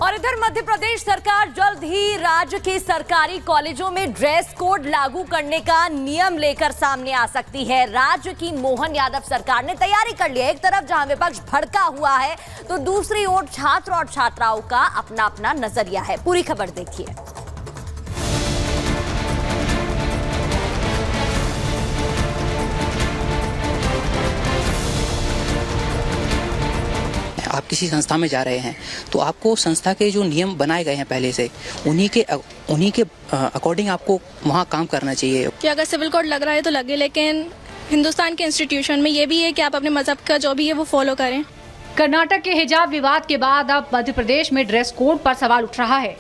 और इधर मध्य प्रदेश सरकार जल्द ही राज्य के सरकारी कॉलेजों में ड्रेस कोड लागू करने का नियम लेकर सामने आ सकती है। राज्य की मोहन यादव सरकार ने तैयारी कर ली है। एक तरफ जहां विपक्ष भड़का हुआ है तो दूसरी ओर छात्र और छात्राओं का अपना अपना नजरिया है। पूरी खबर देखिए। आप किसी संस्था में जा रहे हैं तो आपको संस्था के जो नियम बनाए गए हैं पहले से उन्हीं के अकॉर्डिंग आपको वहाँ काम करना चाहिए कि अगर सिविल कोड लग रहा है तो लगे, लेकिन हिंदुस्तान के इंस्टीट्यूशन में ये भी है कि आप अपने मजहब का जो भी है वो फॉलो करें। कर्नाटक के हिजाब विवाद के बाद अब मध्य प्रदेश में ड्रेस कोड पर सवाल उठ रहा है।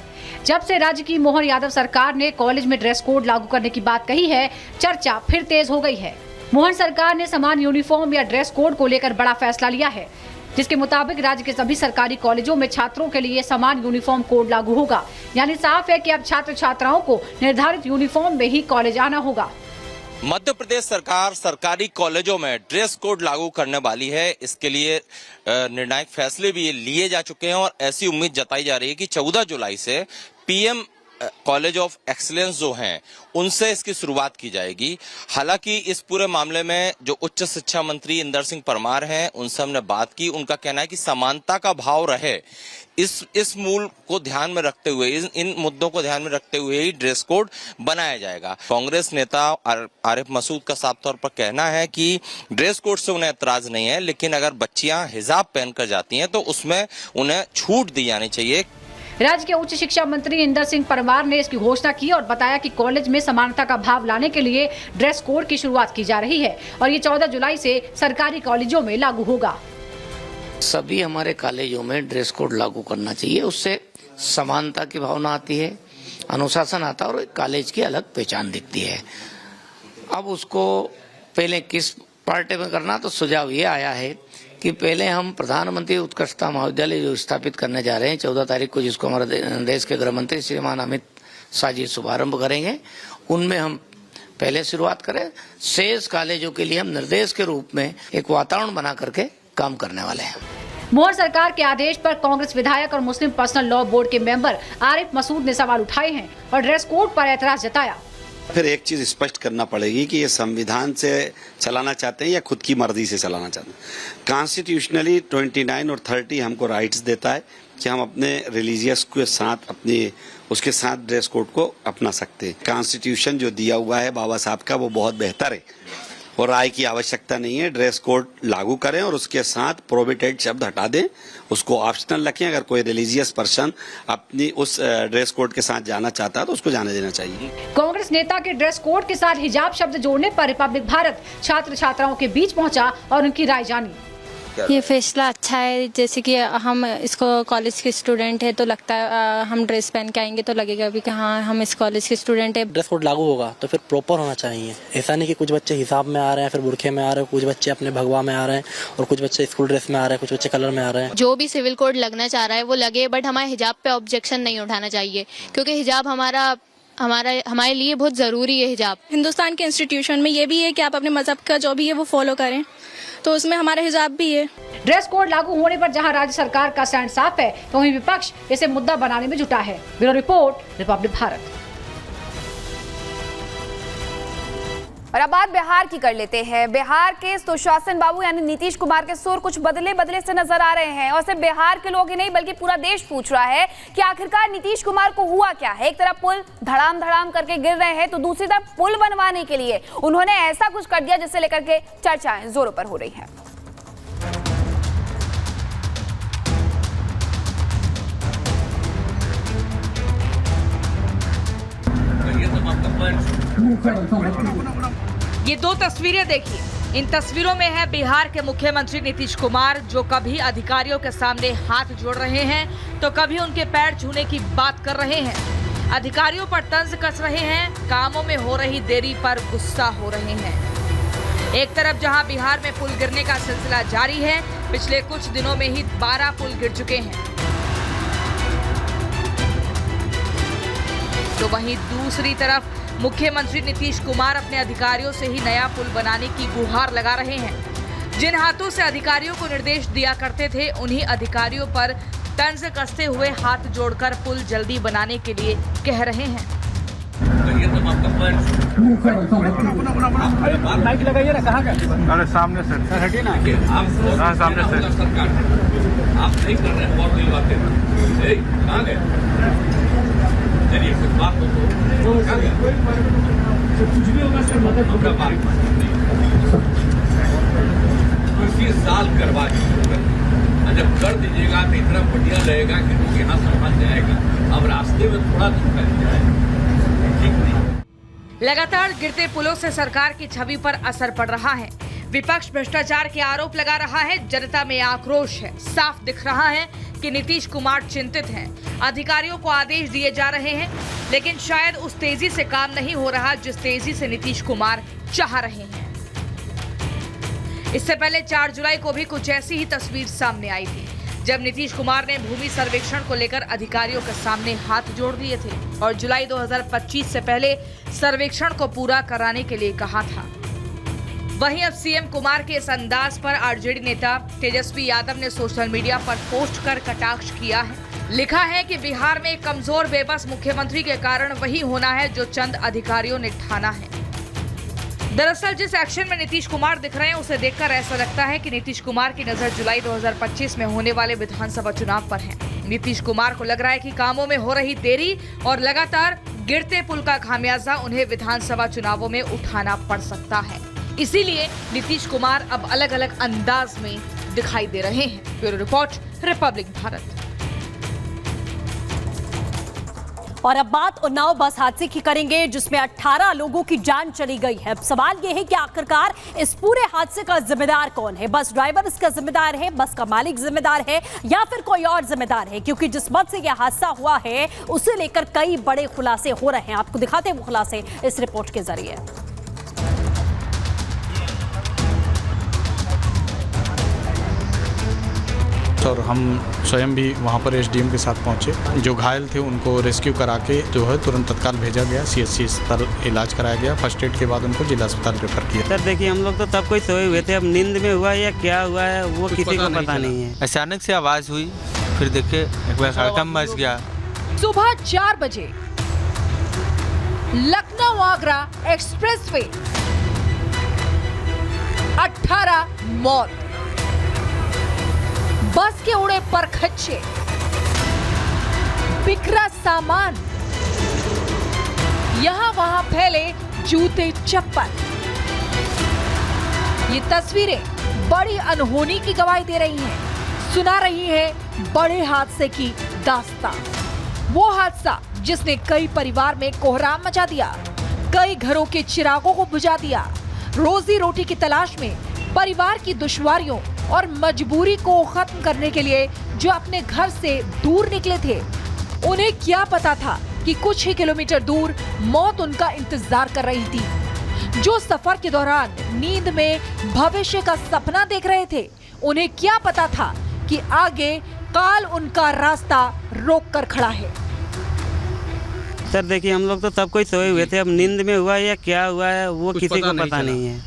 जब से राज्य की मोहन यादव सरकार ने कॉलेज में ड्रेस कोड लागू करने की बात कही है, चर्चा फिर तेज हो गई है। मोहन सरकार ने समान यूनिफॉर्म या ड्रेस कोड को लेकर बड़ा फैसला लिया है, जिसके मुताबिक राज्य के सभी सरकारी कॉलेजों में छात्रों के लिए समान यूनिफॉर्म कोड लागू होगा। यानी साफ है कि अब छात्र छात्राओं को निर्धारित यूनिफॉर्म में ही कॉलेज आना होगा। मध्य प्रदेश सरकार सरकारी कॉलेजों में ड्रेस कोड लागू करने वाली है। इसके लिए निर्णायक फैसले भी लिए जा चुके हैं और ऐसी उम्मीद जताई जा रही है कि 14 जुलाई से पीएम कॉलेज ऑफ एक्सीलेंस जो हैं उनसे इसकी शुरुआत की जाएगी। हालांकि इस पूरे मामले में जो उच्च शिक्षा मंत्री इंदर सिंह परमार हैं उनसे हमने बात की। उनका कहना है कि समानता का भाव रहे, इस मूल को ध्यान में रखते हुए, इन मुद्दों को ध्यान में रखते हुए ही ड्रेस कोड बनाया जाएगा। कांग्रेस नेता आरिफ मसूद का साफ तौर पर कहना है कि ड्रेस कोड से उन्हें एतराज नहीं है, लेकिन अगर बच्चियां हिजाब पहनकर जाती हैं तो उसमें उन्हें छूट दी जानी चाहिए। राज्य के उच्च शिक्षा मंत्री इंदर सिंह परमार ने इसकी घोषणा की और बताया कि कॉलेज में समानता का भाव लाने के लिए ड्रेस कोड की शुरुआत की जा रही है और ये 14 जुलाई से सरकारी कॉलेजों में लागू होगा। सभी हमारे कॉलेजों में ड्रेस कोड लागू करना चाहिए। उससे समानता की भावना आती है, अनुशासन आता है और कॉलेज की अलग पहचान दिखती है। अब उसको पहले किस पार्टी में करना, तो सुझाव ये आया है कि पहले हम प्रधानमंत्री उत्कृष्टता महाविद्यालय जो स्थापित करने जा रहे हैं 14 तारीख को, जिसको हमारे देश के गृह मंत्री श्रीमान अमित शाह जी शुभारंभ करेंगे, उनमें हम पहले शुरुआत करें। शेष कॉलेजों के लिए हम निर्देश के रूप में एक वातावरण बना करके काम करने वाले हैं। मोहन सरकार के आदेश पर कांग्रेस विधायक और मुस्लिम पर्सनल लॉ बोर्ड के मेंबर आरिफ मसूद ने सवाल उठाए हैं और ड्रेस कोड पर एतराज जताया। फिर एक चीज स्पष्ट करना पड़ेगी कि ये संविधान से चलाना चाहते हैं या खुद की मर्जी से चलाना चाहते हैं। कॉन्स्टिट्यूशनली 29 और 30 हमको राइट्स देता है कि हम अपने रिलीजियस के साथ उसके साथ ड्रेस कोड को अपना सकते हैं। कॉन्स्टिट्यूशन जो दिया हुआ है बाबा साहब का वो बहुत बेहतर है और राय की आवश्यकता नहीं है। ड्रेस कोड लागू करें और उसके साथ प्रोहिबिटेड शब्द हटा दें, उसको ऑप्शनल रखें। अगर कोई रिलीजियस पर्सन अपनी उस ड्रेस कोड के साथ जाना चाहता है तो उसको जाने देना चाहिए। कांग्रेस नेता के ड्रेस कोड के साथ हिजाब शब्द जोड़ने पर रिपब्लिक भारत छात्र छात्राओं के बीच पहुंचा और उनकी राय जानी। ये फैसला अच्छा है, जैसे कि हम इसको कॉलेज के स्टूडेंट है तो लगता है हम ड्रेस पहन के आएंगे तो लगेगा भी कि हाँ हम इस कॉलेज के स्टूडेंट है। ड्रेस कोड लागू होगा तो फिर प्रॉपर होना चाहिए। ऐसा नहीं कि कुछ बच्चे हिसाब में आ रहे हैं, फिर बुरखे में आ रहे हैं, कुछ बच्चे अपने भगवा में आ रहे हैं और कुछ बच्चे स्कूल ड्रेस में आ रहे हैं, कुछ बच्चे कलर में आ रहे हैं। जो भी सिविल कोड लगना चाह रहा है वो लगे, बट हमारे हिजाब पे ऑब्जेक्शन नहीं उठाना चाहिए, क्योंकि हिजाब हमारे लिए बहुत जरूरी है। हिजाब हिंदुस्तान के इंस्टीट्यूशन में ये भी है कि आप अपने मजहब का जो भी है वो फॉलो करें, तो उसमें हमारा हिजाब भी है। ड्रेस कोड लागू होने पर जहां राज्य सरकार का स्टैंड साफ है तो वहीं विपक्ष इसे मुद्दा बनाने में जुटा है। Bureau report, Republic Bharat. और अब बात बिहार की कर लेते हैं। बिहार के सुशासन बाबू यानी नीतीश कुमार के सुर कुछ बदले से नजर आ रहे हैं और सिर्फ बिहार के लोग ही नहीं बल्कि पूरा देश पूछ रहा है कि आखिरकार नीतीश कुमार को हुआ क्या है। एक तरफ पुल धड़ाम करके गिर रहे हैं तो दूसरी तरफ पुल बनवाने के लिए उन्होंने ऐसा कुछ कर दिया जिससे लेकर के चर्चाएं जोरों पर हो रही है। ये दो तस्वीरें देखिए। इन तस्वीरों में है बिहार के मुख्यमंत्री नीतीश कुमार, जो कभी अधिकारियों के सामने हाथ जोड़ रहे हैं तो कभी उनके पैर छूने की बात कर रहे हैं। अधिकारियों पर तंज कस रहे हैं, कामों में हो रही देरी पर गुस्सा हो रहे हैं। एक तरफ जहां बिहार में पुल गिरने का सिलसिला जारी है, पिछले कुछ दिनों में ही 12 पुल गिर चुके हैं, तो वहीं दूसरी तरफ मुख्यमंत्री नीतीश कुमार अपने अधिकारियों से ही नया पुल बनाने की गुहार लगा रहे हैं। जिन हाथों से अधिकारियों को निर्देश दिया करते थे उन्हीं अधिकारियों पर तंज कसते हुए हाथ जोड़कर पुल जल्दी बनाने के लिए कह रहे हैं। माइक लगाइए ना, कहाँ का? अरे सामने से सर, हटिए ना। हाँ सामने से। आप नहीं कर रहे हैं, बहुत दिल बातें कहाँ गए? चलिए कुछ बात तो कुछ भी होगा सर, मतलब इसी साल करवा जब कर दीजिएगा तो इतना बढ़िया रहेगा कि लोग यहाँ समझ जाएगा। अब रास्ते में थोड़ा दिक्कत जाएगा, ठीक नहीं। लगातार गिरते पुलों से सरकार की छवि पर असर पड़ रहा है। विपक्ष भ्रष्टाचार के आरोप लगा रहा है, जनता में आक्रोश है। साफ दिख रहा है कि नीतीश कुमार चिंतित हैं। अधिकारियों को आदेश दिए जा रहे हैं, लेकिन शायद उस तेजी से काम नहीं हो रहा जिस तेजी से नीतीश कुमार चाह रहे हैं। इससे पहले 4 जुलाई को भी कुछ ऐसी ही तस्वीर सामने आई थी, जब नीतीश कुमार ने भूमि सर्वेक्षण को लेकर अधिकारियों के सामने हाथ जोड़ दिए थे और जुलाई 2025 से पहले सर्वेक्षण को पूरा कराने के लिए कहा था। वहीं अब सीएम कुमार के इस अंदाज पर आरजेडी नेता तेजस्वी यादव ने सोशल मीडिया पर पोस्ट कर कटाक्ष किया है। लिखा है कि बिहार में एक कमजोर बेबस मुख्यमंत्री के कारण वही होना है जो चंद अधिकारियों ने ठाना है। दरअसल जिस एक्शन में नीतीश कुमार दिख रहे हैं उसे देखकर ऐसा लगता है कि नीतीश कुमार की नजर जुलाई 2025 में होने वाले विधानसभा चुनाव पर है। नीतीश कुमार को लग रहा है कि कामों में हो रही देरी और लगातार गिरते पुल का खामियाजा उन्हें विधानसभा चुनावों में उठाना पड़ सकता है। इसीलिए नीतीश कुमार अब अलग अलग अंदाज में दिखाई दे रहे हैं। Bureau report, Republic Bharat. और अब बात उन्नाव बस हादसे की करेंगे, जिसमें 18 लोगों की जान चली गई है। अब सवाल यह है कि आखिरकार इस पूरे हादसे का जिम्मेदार कौन है? बस ड्राइवर इसका जिम्मेदार है, बस का मालिक जिम्मेदार है, या फिर कोई और जिम्मेदार है? क्योंकि जिस बस से यह हादसा हुआ है उसे लेकर कई बड़े खुलासे हो रहे हैं। आपको दिखाते हैं वो खुलासे इस रिपोर्ट के जरिए। और हम स्वयं भी वहाँ पर एसडीएम के साथ पहुँचे। जो घायल थे उनको रेस्क्यू करा के जो है तुरंत तत्काल भेजा गया, सीएचसी अस्पताल इलाज कराया गया। फर्स्ट एड के बाद उनको जिला अस्पताल रेफर किया। सर देखिए, हम लोग तो तब कोई सोए हुए थे, अब नींद में हुआ या क्या हुआ है वो किसी को पता नहीं है। अचानक से आवाज़ हुई, फिर देखे एक बार खड़कम मच गया। सुबह 4 बजे लखनऊ आगरा एक्सप्रेसवे, 18 मौत। बस के उड़े परखच्चे, बिखरा सामान, यहां वहां फैले जूते चप्पल। ये तस्वीरें बड़ी अनहोनी की गवाही दे रही हैं, सुना रही हैं बड़े हादसे की दास्तान। वो हादसा जिसने कई परिवार में कोहराम मचा दिया, कई घरों के चिरागों को बुझा दिया। रोजी रोटी की तलाश में परिवार की दुश्वारियों और मजबूरी को खत्म करने के लिए जो अपने घर से दूर निकले थे, उन्हें क्या पता था कि कुछ ही किलोमीटर दूर मौत उनका इंतजार कर रही थी। जो सफर के दौरान नींद में भविष्य का सपना देख रहे थे, उन्हें क्या पता था कि आगे काल उनका रास्ता रोक कर खड़ा है। सर देखिए, हम लोग तो तब कोई सोए हुए थे, अब नींद में हुआ या क्या हुआ है वो किसी को पता नहीं है।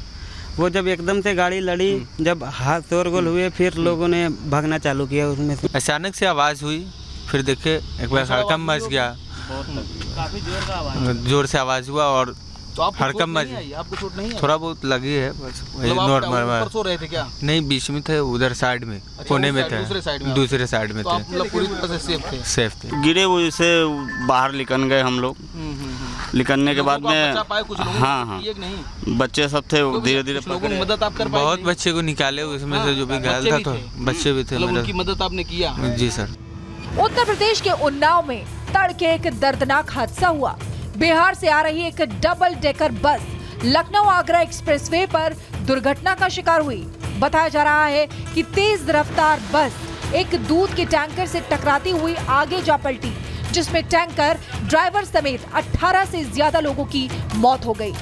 वो जब एकदम से गाड़ी लड़ी, जब हाथ शोरगुल हुए, फिर लोगों ने भागना चालू किया उसमें से। अचानक से आवाज़ हुई, फिर देखे एक बार हड़कम मच गया। काफी जोर से आवाज़ हुआ और हड़कम मच। आपको चोट नहीं है? थोड़ा बहुत लगी है बस। नॉर्मल सो रहे थे क्या? नहीं, बीच में थे, उधर साइड में, कोने में थे, दूसरे साइड में थे। मतलब पूरी तरह से सेफ थे। गिरे हुए से बाहर निकल गए हम लोग। निकलने के बाद में हाँ, बच्चे सब थे, धीरे धीरे मदद आप कर पाए? बहुत बच्चे को निकाले उसमें से, जो भी घायल था, तो बच्चे भी थे। उनकी मदद आपने किया? जी सर। उत्तर प्रदेश के उन्नाव में तड़के एक दर्दनाक हादसा हुआ। बिहार से आ रही एक double decker bus Lucknow Agra expressway पर दुर्घटना का शिकार हुई। बताया जा रहा है कि तेज रफ्तार बस एक दूध के टैंकर से टकराती हुई आगे जा पलटी, जिसमें टैंकर ड्राइवर समेत 18 से ज्यादा लोगों की मौत हो गई,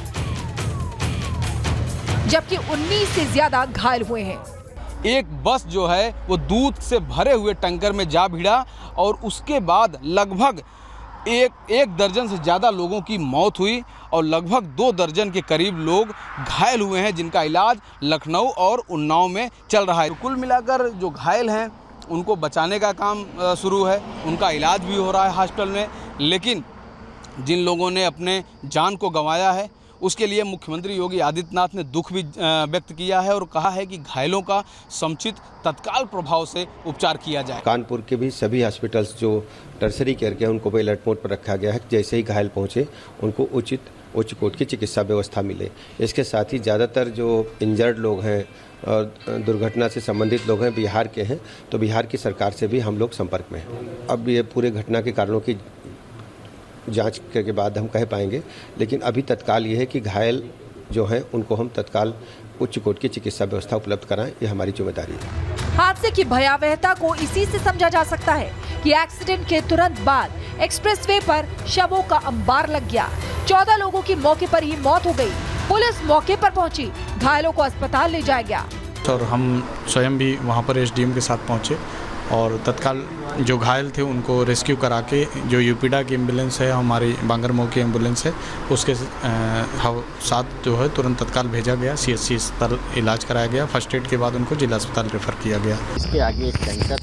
जबकि 19 से ज्यादा घायल हुए हैं। एक बस जो है वो दूध से भरे हुए टैंकर में जा भिड़ा और उसके बाद लगभग एक दर्जन से ज़्यादा लोगों की मौत हुई और लगभग 2 दर्जन के करीब लोग घायल हुए हैं, जिनका इलाज लखनऊ और उन्नाव में चल रहा है। कुल मिलाकर जो घायल हैं उनको बचाने का काम शुरू है, उनका इलाज भी हो रहा है हॉस्पिटल में। लेकिन जिन लोगों ने अपने जान को गंवाया है उसके लिए मुख्यमंत्री योगी आदित्यनाथ ने दुख भी व्यक्त किया है और कहा है कि घायलों का समुचित तत्काल प्रभाव से उपचार किया जाए। कानपुर के भी सभी हॉस्पिटल्स जो टर्सरी केयर के हैं उनको भी अलर्ट मोड पर रखा गया है। जैसे ही घायल पहुंचे उनको उच्च कोटि की चिकित्सा व्यवस्था मिले। इसके साथ ही ज़्यादातर जो इंजर्ड लोग हैं और दुर्घटना से संबंधित लोग हैं बिहार के हैं, तो बिहार की सरकार से भी हम लोग संपर्क में हैं। अब ये पूरे घटना के कारणों की जांच के बाद हम कह पाएंगे, लेकिन अभी तत्काल ये है कि घायल जो हैं उनको हम तत्काल उच्च कोटि की चिकित्सा व्यवस्था उपलब्ध कराएं, ये हमारी जिम्मेदारी है। हादसे की भयावहता को इसी से समझा जा सकता है कि एक्सीडेंट के तुरंत बाद एक्सप्रेसवे पर शवों का अंबार लग गया। 14 लोगों की मौके पर ही मौत हो गई। पुलिस मौके पर पहुंची, घायलों को अस्पताल ले जाया गया। और हम स्वयं भी वहां पर एसडीएम के साथ पहुंचे और तत्काल जो घायल थे उनको रेस्क्यू करा के जो यूपीडा की एम्बुलेंस है, हमारी बांगरमऊ की एम्बुलेंस है, उसके साथ जो है तुरंत तत्काल भेजा गया। सीएचसी अस्पताल इलाज कराया गया। फर्स्ट एड के बाद उनको जिला अस्पताल रेफर किया गया। इसके आगे एक टैंकर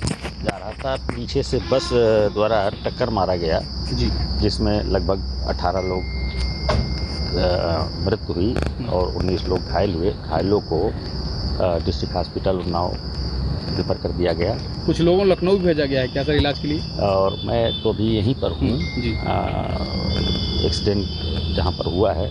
जा रहा था, पीछे से बस द्वारा टक्कर मारा गया जी, जिसमें लगभग 18 लोग मृत्यु हुई और 19 लोग घायल हुए। घायलों को डिस्ट्रिक्ट हॉस्पिटल उन्नाव रेफर कर दिया गया। कुछ लोगों को लखनऊ भेजा गया है क्या सर इलाज के लिए? और मैं तो अभी यहीं पर हूँ। एक्सीडेंट जहाँ पर हुआ है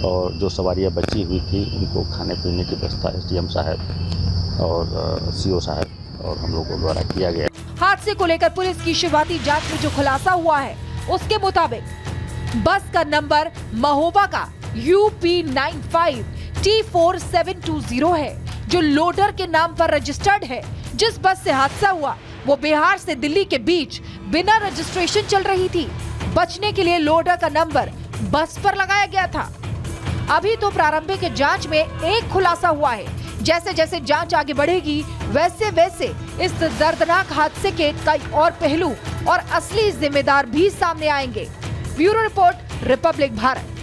और जो सवारियाँ बची हुई थी उनको खाने पीने की व्यवस्था एसडीएम साहब और सीओ साहब और हम लोगों द्वारा किया गया। हादसे को लेकर पुलिस की शुरुआती जांच में जो खुलासा हुआ है उसके मुताबिक बस का नंबर महोबा का UP95 T4720 है, जो लोडर के नाम पर रजिस्टर्ड है। जिस बस से हादसा हुआ वो बिहार से दिल्ली के बीच बिना रजिस्ट्रेशन चल रही थी। बचने के लिए लोडर का नंबर बस पर लगाया गया था। अभी तो प्रारंभिक जांच में एक खुलासा हुआ है। जैसे जैसे जांच आगे बढ़ेगी वैसे वैसे इस दर्दनाक हादसे के कई और पहलू और असली जिम्मेदार भी सामने आएंगे। Bureau report, Republic Bharat.